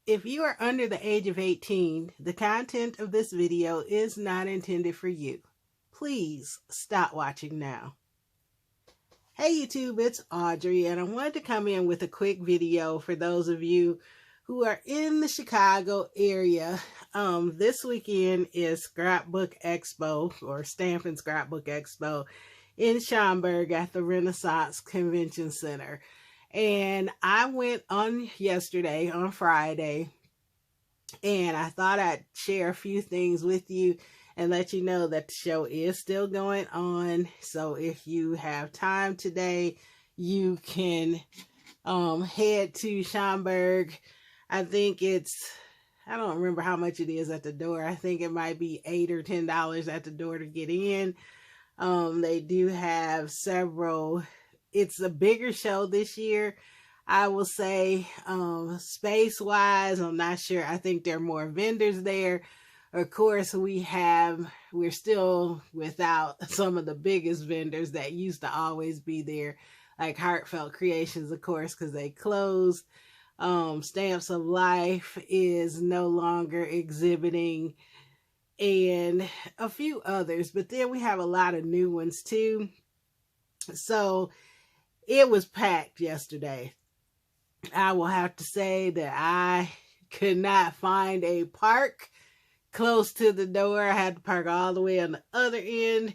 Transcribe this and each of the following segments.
If you are under the age of 18, the content of this video is not intended for you. Please stop watching now. Hey YouTube, it's Audrey, and I wanted to come in with a quick video for those of you who are in the Chicago area. This weekend is Scrapbook Expo, or Stampin' Scrapbook Expo, in Schaumburg at the Renaissance Convention Center. And I went on yesterday, on Friday, and I thought I'd share a few things with you and let you know that the show is still going on. So if you have time today, you can head to Schaumburg. I think I don't remember how much it is at the door. I think it might be $8 or $10 at the door to get in. They do have several. It's a bigger show this year, I will say. Space-wise, I'm not sure. I think there are more vendors there. Of course, we're still without some of the biggest vendors that used to always be there, like Heartfelt Creations, of course, because they closed. Stamps of Life is no longer exhibiting, and a few others. But then we have a lot of new ones too. So it was packed yesterday. I will have to say that I could not find a park close to the door. I had to park all the way on the other end,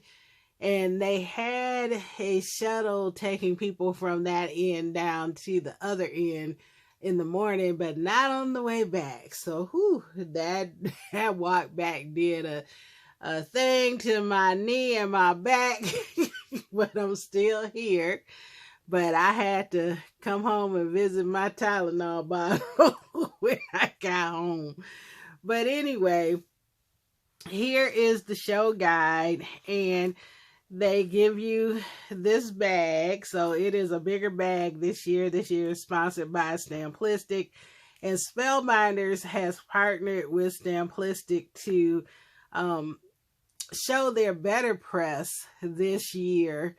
and they had a shuttle taking people from that end down to the other end in the morning, but not on the way back. So that walk back did a thing to my knee and my back, but I'm still here. But I had to come home and visit my Tylenol bottle when I got home. But anyway, here is the show guide, and they give you this bag. So it is a bigger bag this year. This year is sponsored by Stampelistic, and Spellbinders has partnered with Stampelistic to show their better press this year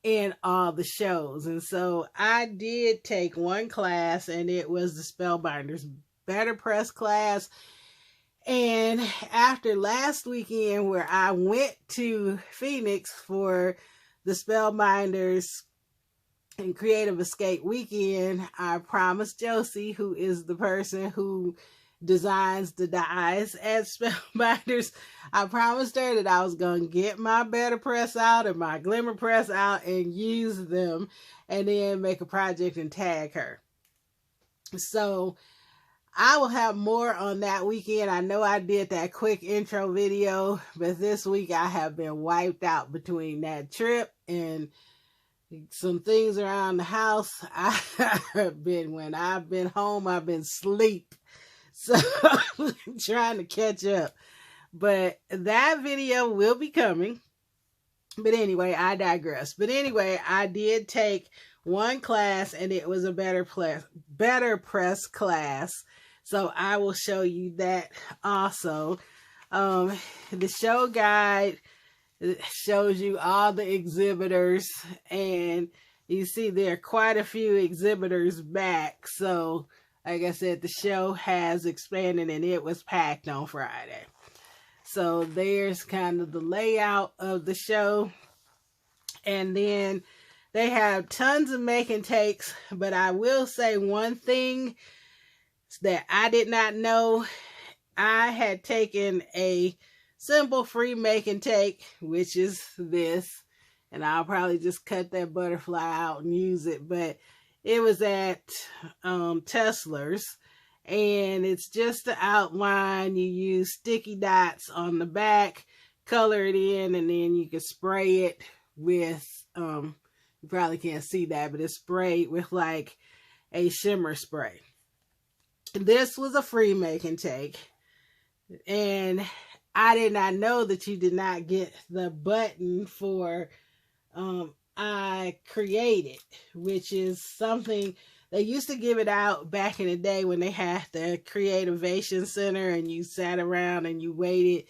in all the shows. And so I did take one class, and it was the Spellbinders Better Press class. And after last weekend, where I went to Phoenix for the Spellbinders and Creative Escape weekend, I promised Josie, who is the person who designs the dies at Spellbinders, I promised her that I was going to get my Better Press out and my Glimmer Press out and use them, and then make a project and tag her. So I will have more on that weekend. I know I did that quick intro video, but this week I have been wiped out between that trip and some things around the house. When I've been home, I've been asleep. So I'm trying to catch up. But that video will be coming. But anyway, I digress. But anyway, I did take one class, and it was a Better Press class. So I will show you that also. The show guide shows you all the exhibitors, and you see there are quite a few exhibitors back. So like I said, the show has expanded, and it was packed on Friday. So there's kind of the layout of the show. And then they have tons of make and takes, but I will say one thing that I did not know. I had taken a simple free make and take, which is this, and I'll probably just cut that butterfly out and use it, but it was at Tesler's, and it's just the outline. You use sticky dots on the back, color it in, and then you can spray it with, you probably can't see that, but it's sprayed with like a shimmer spray. This was a free make and take, and I did not know that you did not get the button for I created, which is something they used to give it out back in the day when they had the Creativation Center, and you sat around and you waited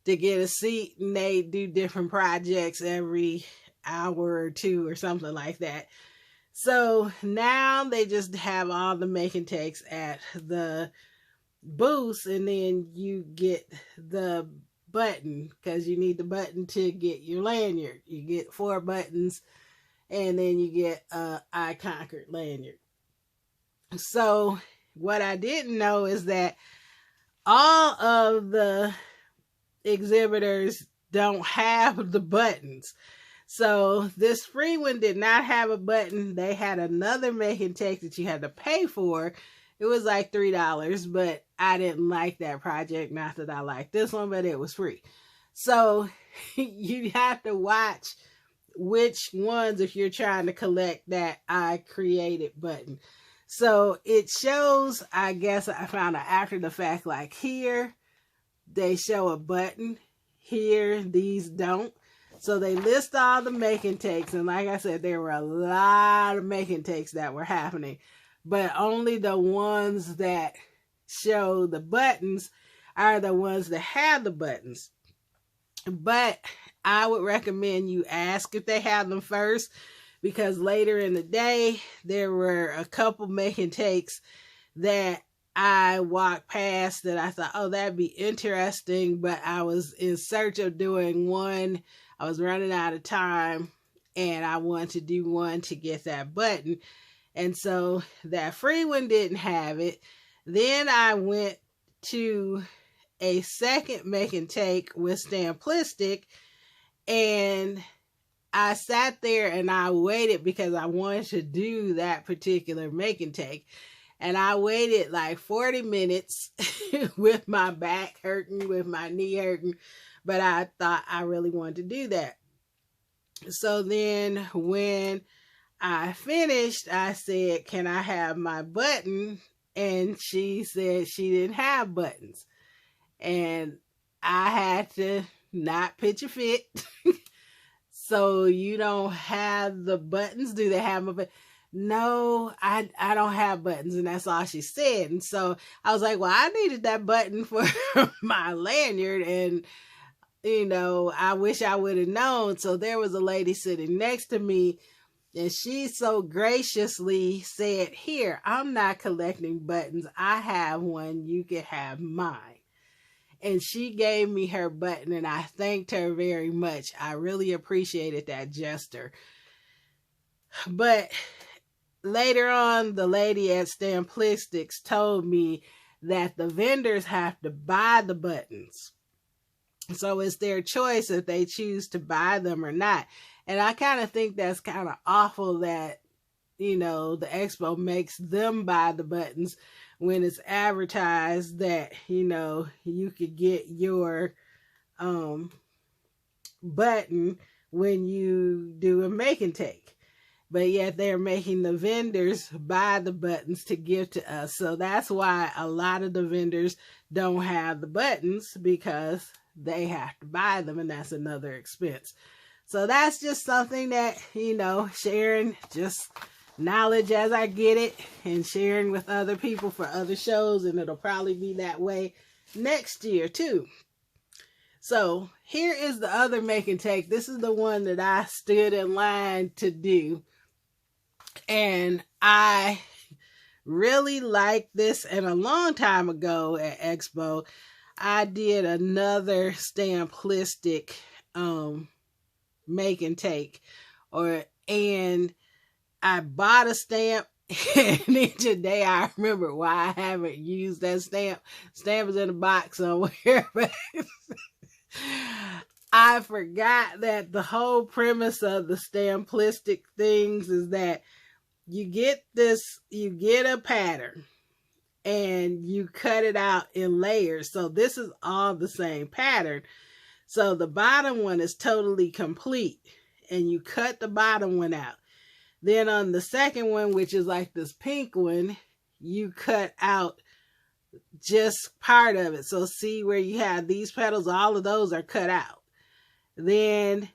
to get a seat, and they do different projects every hour or two or something like that. So now they just have all the make and takes at the boost, and then you get the button, because you need the button to get your lanyard. You get 4 buttons, and then you get I Conquered lanyard. So what I didn't know is that all of the exhibitors don't have the buttons. So this free one did not have a button. They had another make and take that you had to pay for. It was like $3, but I didn't like that project. Not that I liked this one, but it was free. So you have to watch which ones if you're trying to collect that I created button. So it shows, I guess I found out after the fact, like here, they show a button. Here, these don't. So they list all the make and takes. And like I said, there were a lot of make and takes that were happening. But only the ones that show the buttons are the ones that have the buttons. But I would recommend you ask if they have them first, because later in the day, there were a couple make and takes that I walked past that I thought, oh, that'd be interesting. But I was in search of doing one. I was running out of time, and I wanted to do one to get that button. And so that free one didn't have it. Then I went to a second make and take with Stampelistic, and I sat there and I waited because I wanted to do that particular make and take. And I waited like 40 minutes with my back hurting, with my knee hurting, but I thought I really wanted to do that. So then when I finished, I said, can I have my button? And she said she didn't have buttons. And I had to not pitch a fit. So you don't have the buttons? Do they have my buttons? No, I don't have buttons. And that's all she said. And so I was like, well, I needed that button for my lanyard. And, you know, I wish I would have known. So there was a lady sitting next to me, and she so graciously said, here, I'm not collecting buttons. I have one. You can have mine. And she gave me her button, and I thanked her very much. I really appreciated that gesture. But later on, the lady at Stamplistics told me that the vendors have to buy the buttons. So it's their choice if they choose to buy them or not. And I kind of think that's kind of awful that, you know, the Expo makes them buy the buttons when it's advertised that, you know, you could get your button when you do a make and take. But yet they're making the vendors buy the buttons to give to us. So that's why a lot of the vendors don't have the buttons, because they have to buy them, and that's another expense. So that's just something that, you know, sharing just knowledge as I get it and sharing with other people for other shows, and it'll probably be that way next year too. So here is the other make and take. This is the one that I stood in line to do, and I really like this. And a long time ago at Expo, I did another Stampelistic make and take, and I bought a stamp, and then today I remember why I haven't used that stamp. Stamp is in a box somewhere, but I forgot that the whole premise of the Stampelistic things is that you get a pattern and you cut it out in layers. So this is all the same pattern. So the bottom one is totally complete, and you cut the bottom one out. Then on the second one, which is like this pink one, you cut out just part of it. So see where you have these petals, all of those are cut out. Then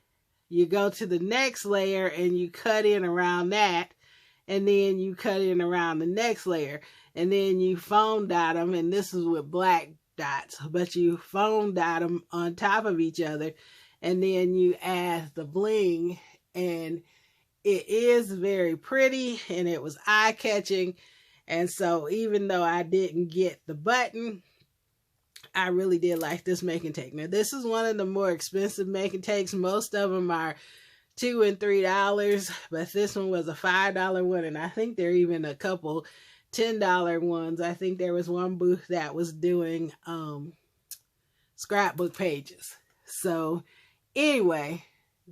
you go to the next layer and you cut in around that. And then you cut in around the next layer. And then you foam dot them. And this is with black dots. But you foam dot them on top of each other. And then you add the bling. And it is very pretty, and it was eye-catching, And so even though I didn't get the button, I really did like this make and take. Now, this is one of the more expensive make and takes. Most of them are $2 and $3, but this one was a $5 one, and I think there are even a couple $10 ones. I think there was one booth that was doing scrapbook pages. So anyway,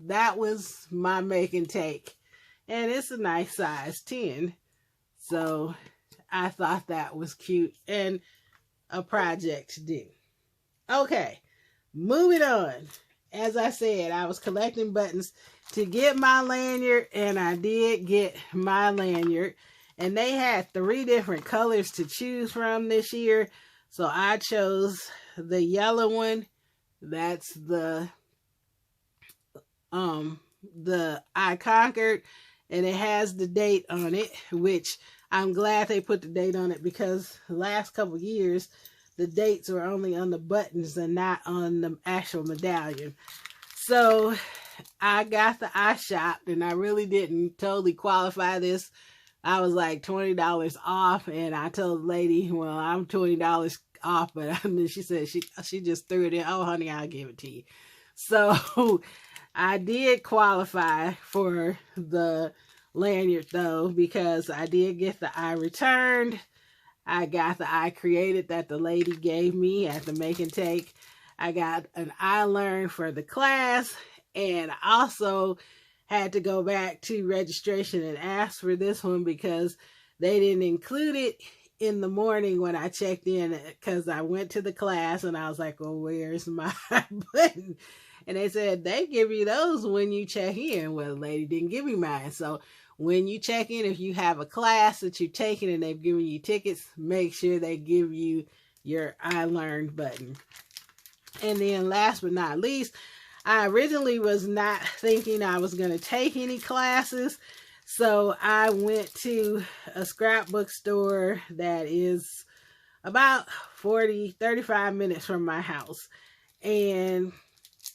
that was my make and take, and it's a nice size 10. So I thought that was cute and a project to do. Okay, moving on. As I said, I was collecting buttons to get my lanyard, and I did get my lanyard. And they had 3 different colors to choose from this year. So I chose the yellow one. That's the I Conquered, and it has the date on it, which I'm glad they put the date on it, because the last couple years the dates were only on the buttons and not on the actual medallion. So I got the I shopped, and I really didn't totally qualify this. I was like $20 off, and I told the lady, well, I'm $20 off, but she said she just threw it in. Oh, honey, I'll give it to you. So I did qualify for the lanyard, though, because I did get the I returned. I got the I created that the lady gave me at the make and take. I got an I learned for the class, and I also had to go back to registration and ask for this one because they didn't include it in the morning when I checked in, because I went to the class and I was like, well, where's my button? And they said, they give you those when you check in. Well, the lady didn't give me mine. So when you check in, if you have a class that you're taking and they've given you tickets, make sure they give you your I learned button. And then last but not least, I originally was not thinking I was going to take any classes. So I went to a scrapbook store that is about 35 minutes from my house. And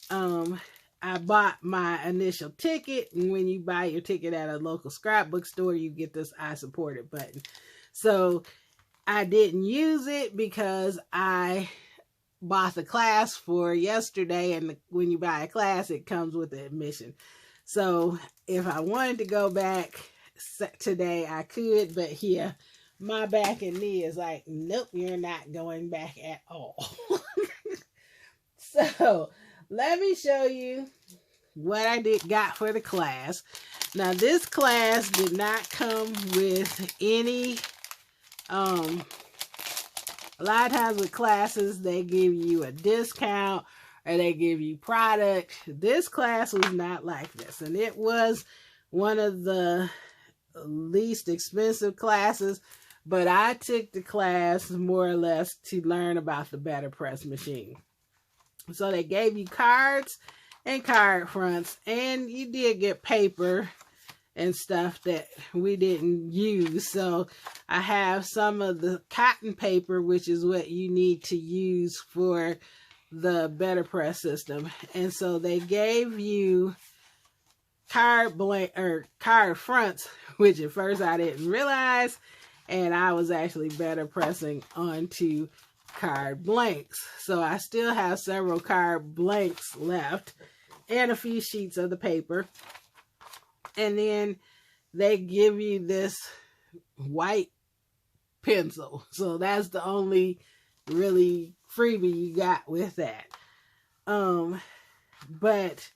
I bought my initial ticket. And when you buy your ticket at a local scrapbook store, you get this I support it button. So I didn't use it because I bought the class for yesterday, and when you buy a class, it comes with the admission. So if I wanted to go back today, I could, but yeah, my back and knee is like, nope, you're not going back at all. So let me show you what I got for the class. Now, this class did not come with any a lot of times with classes, they give you a discount or they give you product. This class was not like this. And it was one of the least expensive classes. But I took the class more or less to learn about the Better Press machine. So they gave you cards and card fronts. And you did get paper and stuff that we didn't use. So I have some of the cotton paper, which is what you need to use for the Better Press system. And so they gave you card fronts, which at first I didn't realize, and I was actually better pressing onto card blanks. So I still have several card blanks left and a few sheets of the paper. And then they give you this white pencil. So that's the only really freebie you got with that. But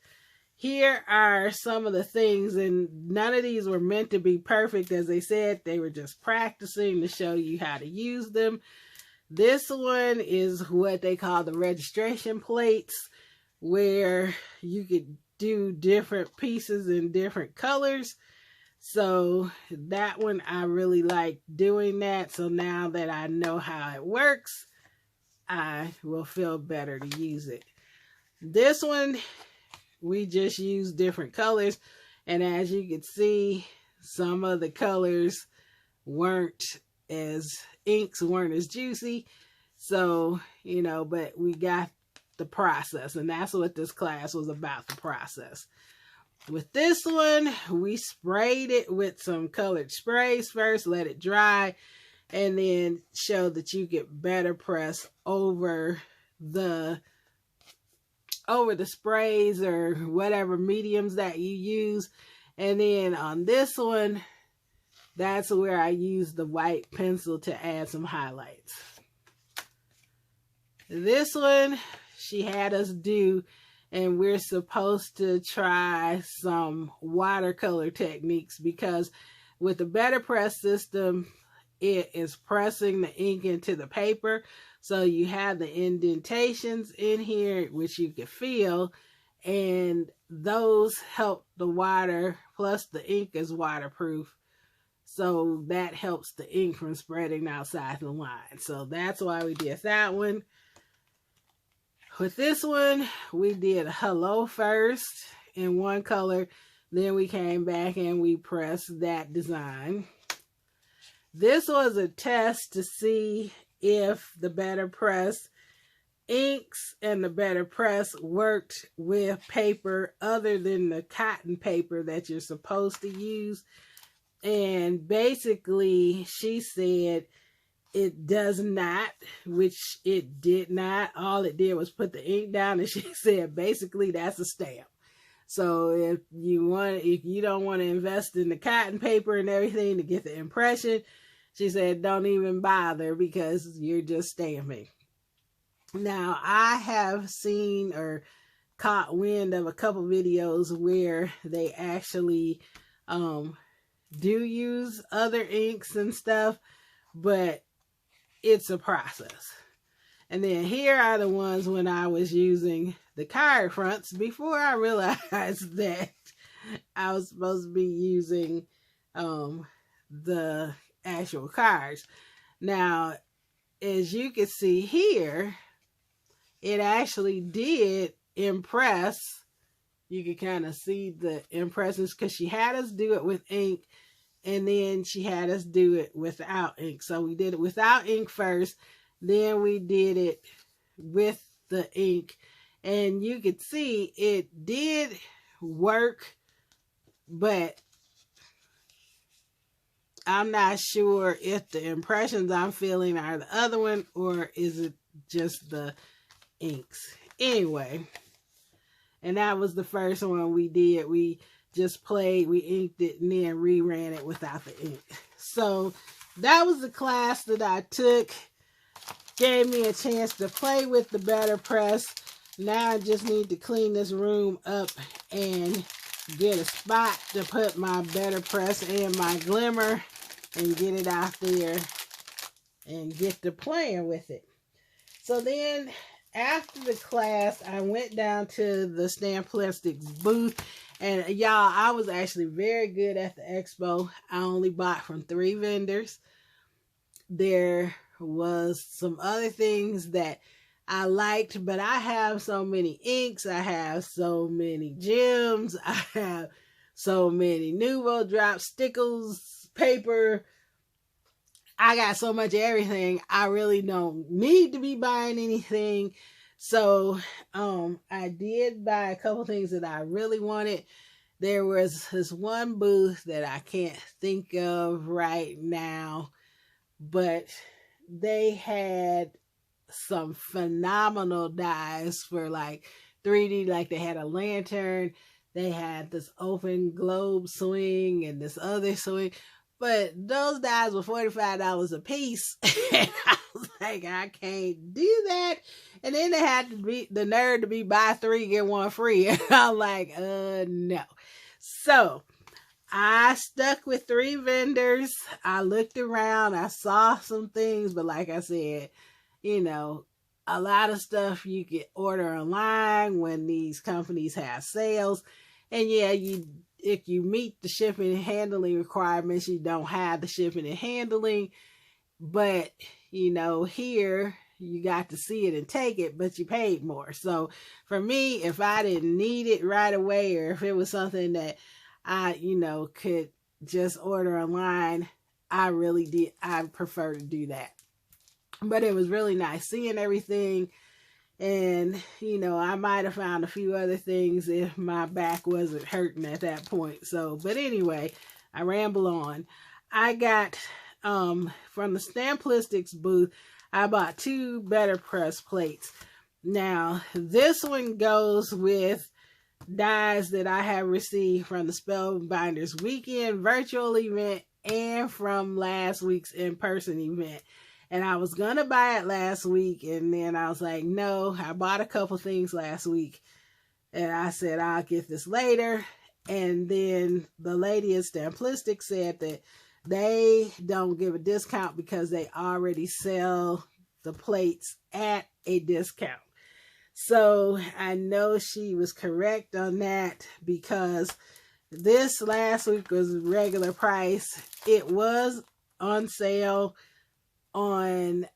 here are some of the things, and none of these were meant to be perfect. As they said, they were just practicing to show you how to use them. This one is what they call the registration plates, where you could do different pieces in different colors. So that one, I really like doing that. So now that I know how it works, I will feel better to use it. This one, we just use different colors. And as you can see, some of the colors inks weren't as juicy. So, you know, but we got the process, and that's what this class was about, the process. With this one, we sprayed it with some colored sprays first, let it dry, and then show that you get better press over the sprays or whatever mediums that you use. And then on this one, that's where I use the white pencil to add some highlights. This one, she had us do, and we're supposed to try some watercolor techniques, because with the better press system, it is pressing the ink into the paper. So you have the indentations in here, which you can feel, and those help the water, plus the ink is waterproof. So that helps the ink from spreading outside the line. So that's why we did that one. With this one, we did hello first in one color. Then we came back and we pressed that design. This was a test to see if the better press inks and the better press worked with paper other than the cotton paper that you're supposed to use. And basically, she said it does not, which it did not. All it did was put the ink down, and she said basically that's a stamp. So if you don't want to invest in the cotton paper and everything to get the impression, she said don't even bother, because you're just stamping. Now, I have seen or caught wind of a couple videos where they actually do use other inks and stuff, but it's a process. And then here are the ones when I was using the card fronts before I realized that I was supposed to be using the actual cards. Now, as you can see here, it actually did impress. You can kind of see the impressions, because she had us do it with ink, and then she had us do it without ink. So we did it without ink first, then we did it with the ink, and you could see it did work, but I'm not sure if the impressions I'm feeling are the other one, or is it just the inks. Anyway, and that was the first one we did. We just played, we inked it, and then reran it without the ink. So that was the class that I took. Gave me a chance to play with the better press. Now I just need to clean this room up and get a spot to put my better press and my glimmer and get it out there and get to playing with it. So then after the class, I went down to the Stampelistic booth, and y'all, I was actually very good at the expo. I only bought from 3 vendors. There was some other things that I liked, but I have so many inks, I have so many gems, I have so many Nouveau drop stickles, paper. I got so much of everything. I really don't need to be buying anything. So I did buy a couple things that I really wanted. There was this one booth that I can't think of right now, but they had some phenomenal dies for like 3D. Like they had a lantern, they had this open globe swing and this other swing. But those dies were $45 a piece. And I was like, I can't do that. And then they had to be the nerve to be buy 3, get 1 free. And I'm like, no. So I stuck with 3 vendors. I looked around. I saw some things. But like I said, you know, a lot of stuff you can order online when these companies have sales. And yeah, if you meet the shipping and handling requirements, you don't have the shipping and handling. But, you know, here you got to see it and take it, but you paid more. So for me, if I didn't need it right away, or if it was something that I, you know, could just order online, I prefer to do that. But it was really nice seeing everything. And, you know, I might have found a few other things if my back wasn't hurting at that point. So, but anyway, I ramble on. I got from the Stamplistics booth, I bought 2 better press plates. Now, this one goes with dies that I have received from the Spellbinders Weekend virtual event and from last week's in-person event. And I was going to buy it last week, and then I was like, no, I bought a couple things last week. And I said, I'll get this later. And then the lady at Stampelistic said that they don't give a discount because they already sell the plates at a discount. So I know she was correct on that, because this last week was regular price. It was on sale on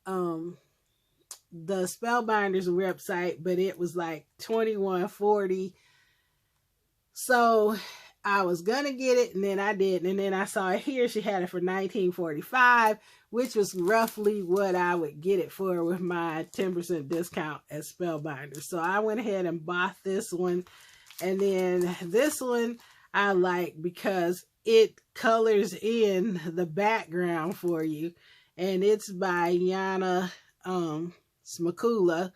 the Spellbinders website, but it was like $21.40. So I was gonna get it, and then I didn't, and then I saw it here. She had it for $19.45, which was roughly what I would get it for with my 10% discount at Spellbinders. So I went ahead and bought this one, and then this one I like because it colors in the background for you, and it's by Yana Smakula.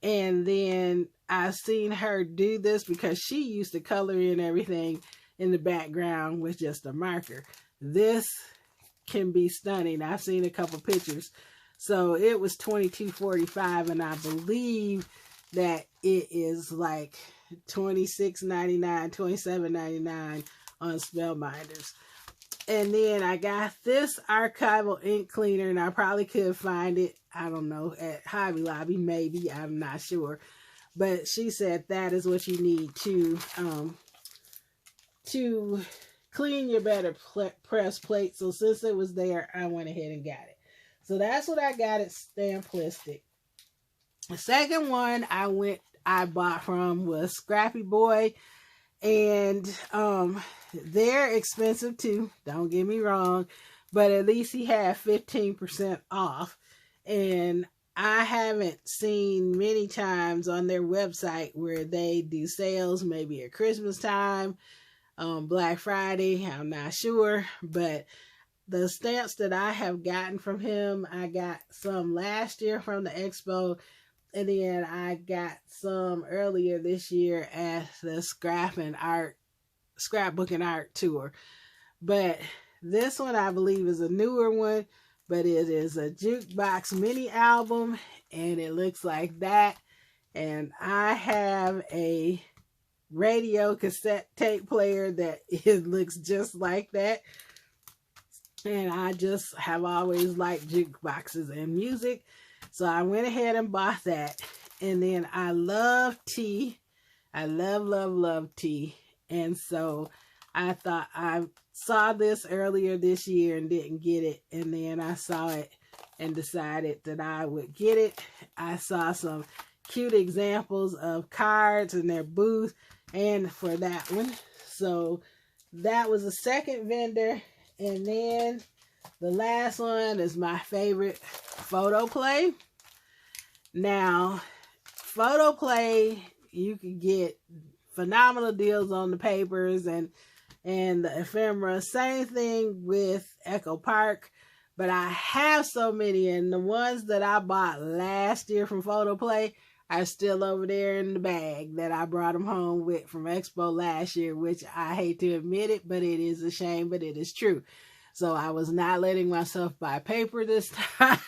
And then I've seen her do this because she used to color in everything in the background with just a marker. This can be stunning. I've seen a couple pictures. So it was $22.45, and I believe that it is like $26.99, $27.99 on Spellbinders. And then I got this archival ink cleaner, and I probably could find it, I don't know, at Hobby Lobby, maybe, I'm not sure. But she said that is what you need to clean your better press plate. So since it was there, I went ahead and got it. So that's what I got at Stampelistic. The second one I bought from was Scrappy Boy. And they're expensive too, don't get me wrong, but at least he had 15% off. And I haven't seen many times on their website where they do sales, maybe at Christmas time, Black Friday, I'm not sure. But the stamps that I have gotten from him, I got some last year from the Expo, and then I got some earlier this year at the Scrapbook and Art tour. But this one I believe is a newer one, but it is a jukebox mini album, and it looks like that. And I have a radio cassette tape player that it looks just like that. And I just have always liked jukeboxes and music. So I went ahead and bought that. And then I love tea. I love tea. And so I thought, I saw this earlier this year and didn't get it. And then I saw it and decided that I would get it. I saw some cute examples of cards in their booth and for that one. So that was the second vendor. And then the last one is my favorite, Photoplay. Now, Photoplay, you can get phenomenal deals on the papers and the ephemera. Same thing with Echo Park. But I have so many, and the ones that I bought last year from Photoplay are still over there in the bag that I brought them home with from Expo last year, which I hate to admit it, but it is a shame, but it is true. So I was not letting myself buy paper this time.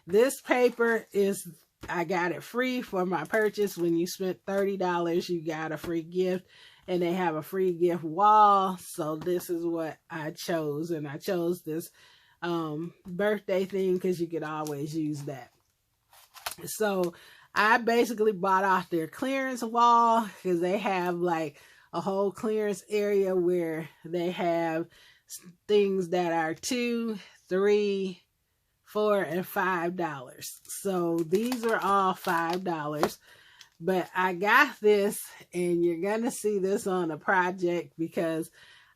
This paper is, I got it free for my purchase. When you spent $30, you got a free gift, and they have a free gift wall. So this is what I chose, and I chose this birthday theme because you could always use that. So I basically bought off their clearance wall because they have like a whole clearance area where they have things that are $2, $3, $4, and $5. So these are all $5. But I got this, and you're going to see this on a project because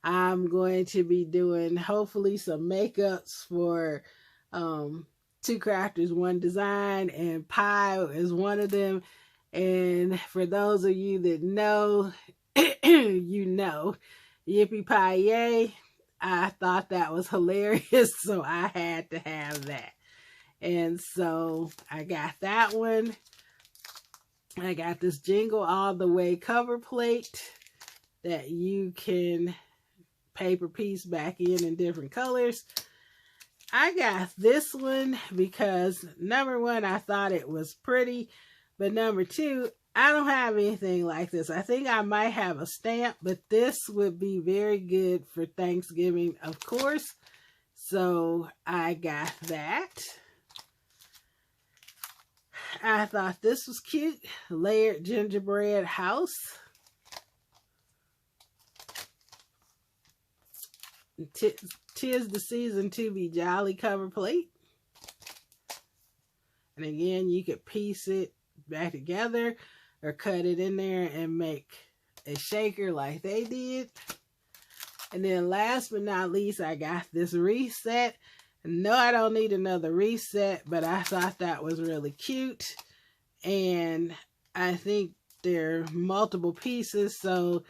I'm going to be doing hopefully some makeups for Two Crafters, One Design, and Pie is one of them. And for those of you that know, you know, yippee pie yay. I thought that was hilarious, so I had to have that. And so I got that one. I got this Jingle All the Way cover plate that you can paper piece back in different colors. I got this one because number one, I thought it was pretty, but number two, I don't have anything like this. I think I might have a stamp, but this would be very good for Thanksgiving, of course. So I got that. I thought this was cute. Layered gingerbread house. Tis the season to be jolly cover plate. And again, you could piece it back together or cut it in there and make a shaker like they did. And then last but not least, I got this reset. No, I don't need another reset, but I thought that was really cute. And I think there are multiple pieces, so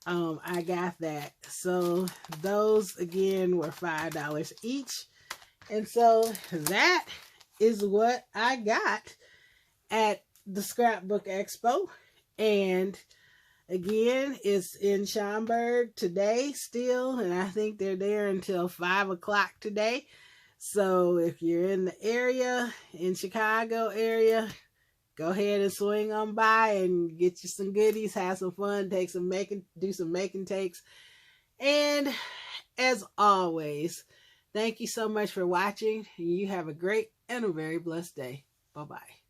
I got that. So those again were $5 each. And so that is what I got at the Scrapbook Expo. And again, it's in Schaumburg today still, and I think they're there until 5 o'clock today. So if you're in the area, in Chicago area, go ahead and swing on by and get you some goodies, have some fun, do some making takes. And as always, thank you so much for watching. You have a great and a very blessed day. Bye-bye.